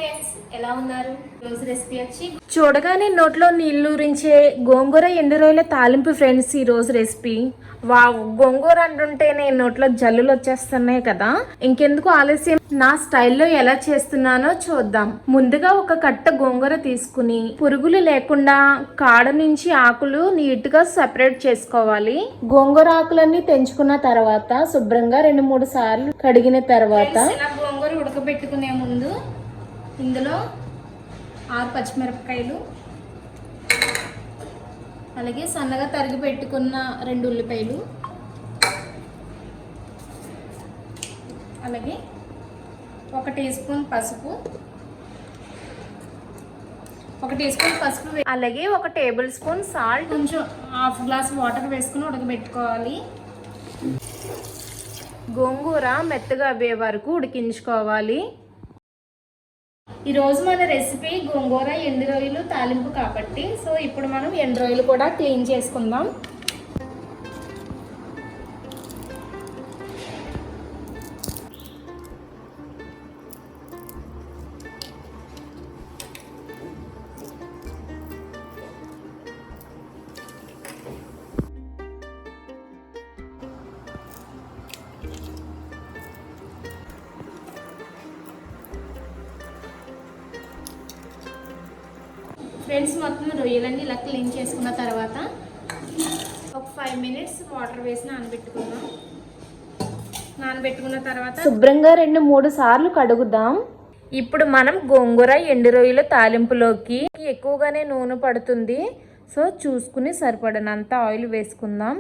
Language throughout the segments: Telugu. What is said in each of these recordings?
ఫ్రెండ్స్, ఎలా ఉన్నారు? రోజు రెసిపీ వచ్చి చూడగానే నోట్లో నీళ్ళూరించే గోంగూర ఎండు రొయ్యల తాలింపు ఫ్రెండ్స్. ఈ రోజు రెసిపీ వావ్! గోంగూర అంటుంటేనే నోట్లో జల్లులు వచ్చేస్తున్నాయి కదా. ఇంకెందుకు ఆలస్యం, నా స్టైల్లో ఎలా చేస్తున్నానో చూద్దాం. ముందుగా ఒక కట్ట గోంగూర తీసుకుని పురుగులు లేకుండా కాడ నుంచి ఆకులు నీట్ గా సెపరేట్ చేసుకోవాలి. గోంగూర ఆకులన్నీ తెంచుకున్న తర్వాత శుభ్రంగా 2-3 సార్లు కడిగిన తర్వాత గోంగూర ఉడకబెట్టుకునే ముందు ఇందులో 6 పచ్చిమిరపకాయలు, అలాగే సన్నగా తరిగి పెట్టుకున్న 2 ఉల్లిపాయలు, అలాగే 1 టీ స్పూన్ పసుపు, 1 టీ స్పూన్ పసుపు, అలాగే 1 టేబుల్ స్పూన్ సాల్ట్, కొంచెం హాఫ్ గ్లాస్ వాటర్ వేసుకుని ఉడకబెట్టుకోవాలి. గోంగూర మెత్తగా అయ్యే వరకు ఉడికించుకోవాలి. ఈరోజు మన రెసిపీ గోంగూర ఎండు రొయ్యలు తాలింపు కాబట్టి ఇప్పుడు మనం ఎండు రొయ్యలు కూడా క్లీన్ చేసుకుందాం. ఫ్రెండ్స్, మొత్తం రొయ్యలన్నీ ఇలా క్లీన్ చేసుకున్న తర్వాత ఒక 5 మినిట్స్ వాటర్ వేసి నానబెట్టుకున్న తర్వాత శుభ్రంగా 2-3 సార్లు కడుగుదాం. ఇప్పుడు మనం గోంగూర ఎండు రొయ్యల తాలింపులోకి ఎక్కువగానే నూనె పడుతుంది. చూసుకుని సరిపడనంత ఆయిల్ వేసుకుందాం.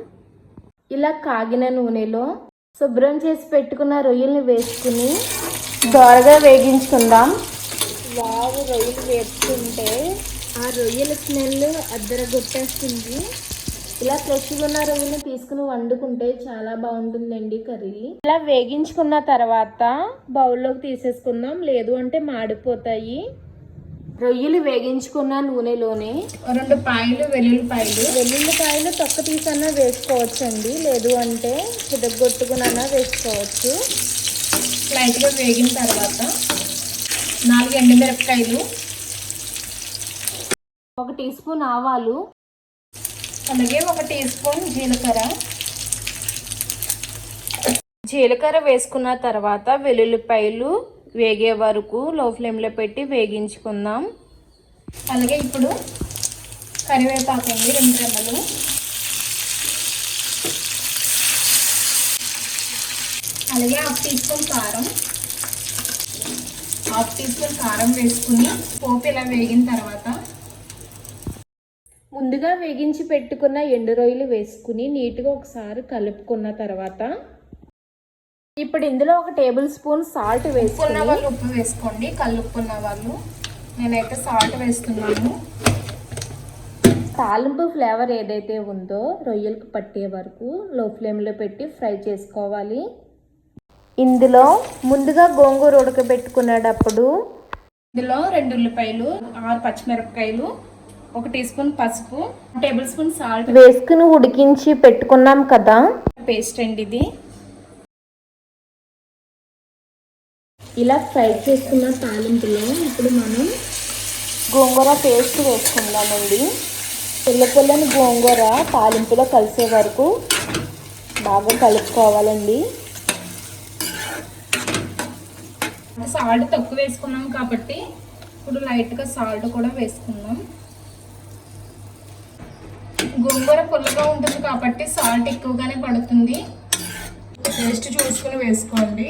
ఇలా కాగిన నూనెలో శుభ్రం చేసి పెట్టుకున్న రొయ్యల్ని వేసుకుని దోరగా వేగించుకుందాం. వావ్! రొయ్యలు వేపుతుంటే ఆ రొయ్యల స్మెల్ అద్దరగొట్టేస్తుంది. ఇలా ఫ్రెష్గా ఉన్న రొయ్యలను తీసుకుని వండుకుంటే చాలా బాగుంటుందండి కర్రీ. ఇలా వేగించుకున్న తర్వాత బౌల్లోకి తీసేసుకుందాం, లేదు అంటే మాడిపోతాయి. రొయ్యలు వేగించుకున్న నూనెలోనే 2 పాయలు వెల్లుల్లిపాయలు తొక్క తీసన్నా వేసుకోవచ్చండి, లేదు అంటే చిదగొట్టుకున్నా వేసుకోవచ్చు. లైట్గా వేగిన తర్వాత 4 ఎండుమిరపకాయలు, 1 టీ స్పూన్ ఆవాలు, అలాగే 1 టీ స్పూన్ జీలకర్ర వేసుకున్న తర్వాత వెల్లుల్లిపాయలు వేగే వరకు లో ఫ్లేమ్లో పెట్టి వేగించుకుందాం. అలాగే ఇప్పుడు కరివేపాకు అండి 2 రెమ్మలు, అలాగే 1/2 టీ స్పూన్ కారం, 1/2 టీ స్పూన్ కారం వేసుకుని పోపు ఇలా వేగిన తర్వాత ముందుగా వేగించి పెట్టుకున్న ఎండు రొయ్యలు వేసుకుని నీట్గా ఒకసారి కలుపుకున్న తర్వాత ఇప్పుడు ఇందులో 1 టేబుల్ స్పూన్ సాల్ట్ వేసుకున్న వాళ్ళు ఉప్పు వేసుకోండి. కలుపుకున్న వాళ్ళు, నేనైతే సాల్ట్ వేస్తున్నాను. తాలింపు ఫ్లేవర్ ఏదైతే ఉందో రొయ్యలకు పట్టే వరకు లో ఫ్లేమ్లో పెట్టి ఫ్రై చేసుకోవాలి. ఇందులో ముందుగా గోంగూర ఉడకబెట్టుకునేటప్పుడు ఇందులో 2 ఉల్లిపాయలు, 6 పచ్చిమిరపకాయలు, 1 టీ స్పూన్ పసుపు, 1 టేబుల్ స్పూన్ సాల్ట్ వేసుకుని ఉడికించి పెట్టుకున్నాం కదా పేస్ట్ అండి ఇది. ఇలా ఫ్రై చేసుకున్న తాలింపులో ఇప్పుడు మనం గోంగూర పేస్ట్ వేసుకుందామండి. పుల్లని గోంగూర తాలింపులో కలిసే వరకు బాగా కలుపుకోవాలండి. సాల్ట్ తక్కువ వేసుకున్నాం కాబట్టి ఇప్పుడు లైట్గా సాల్ట్ కూడా వేసుకుందాం. గోంగూర పుల్లగా ఉంటుంది కాబట్టి సాల్ట్ ఎక్కువగానే పడుతుంది. టేస్ట్ చూసుకుని వేసుకోండి.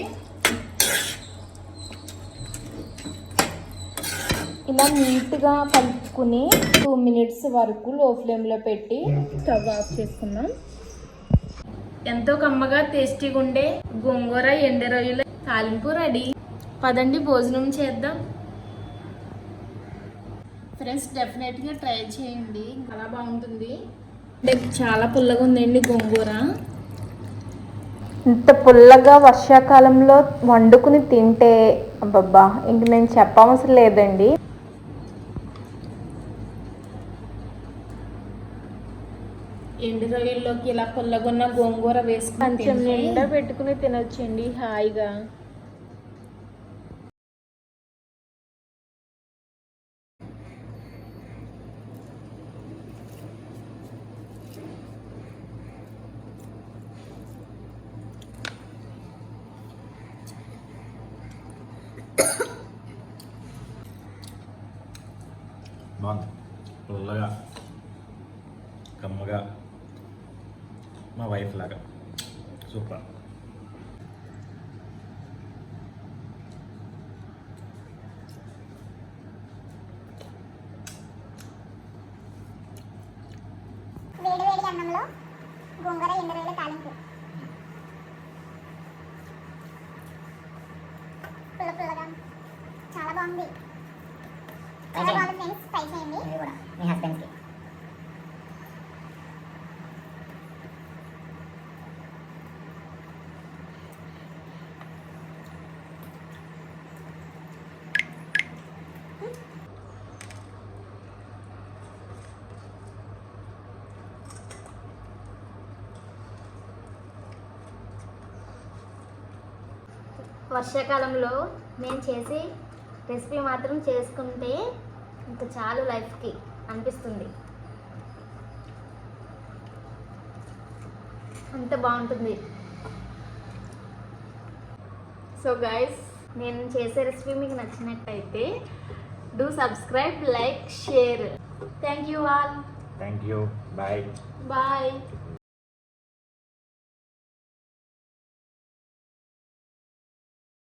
ఇలా నీట్గా కలుపుకుని 2 మినిట్స్ వరకు లో ఫ్లేమ్లో పెట్టి స్టవ్ ఆఫ్ చేసుకుందాం. ఎంతో కమ్మగా టేస్టీగా ఉండే గోంగూర ఎండు రొయ్యల తాలింపు రెడీ. పదండి భోజనం చేద్దాం. ఫ్రెండ్స్, డెఫినెట్గా ట్రై చేయండి, చాలా బాగుంటుంది. చాలా పుల్లగా ఉందండి గోంగూర. ఇంత పుల్లగా వర్షాకాలంలో వండుకుని తింటే అబ్బబ్బా, ఇంక నేను చెప్పవసరం లేదండి. ఎండు రొయ్యల్లోకి ఇలా పుల్లగున్న గోంగూర వేసుకుని కొంచెం నిండా పెట్టుకుని తినొచ్చండి హాయిగా. బాగుంది, పుల్లగా కమ్మగా, మా వైఫ్ లాగా సూపర్. వేడి వేడి అన్నంలో గోంగూర ఎండు రొయ్యల తాలింపు పుల్ల పుల్లగా చాలా బాగుంది. చాలా బాగుంది ఫ్రెండ్స్, ట్రై చేయండి మీరు కూడా మీ హస్బెండ్స్కి. వర్షాకాలంలో నేను చేసే రెసిపీ మాత్రం చేసుకుంటే ఇంకా చాలు లైఫ్కి అనిపిస్తుంది. అంత బాగుంటుంది. సో గైస్, నేను చేసే రెసిపీ మీకు నచ్చినట్టయితే do subscribe, like, share. Thank you all. Thank you, bye. Bye.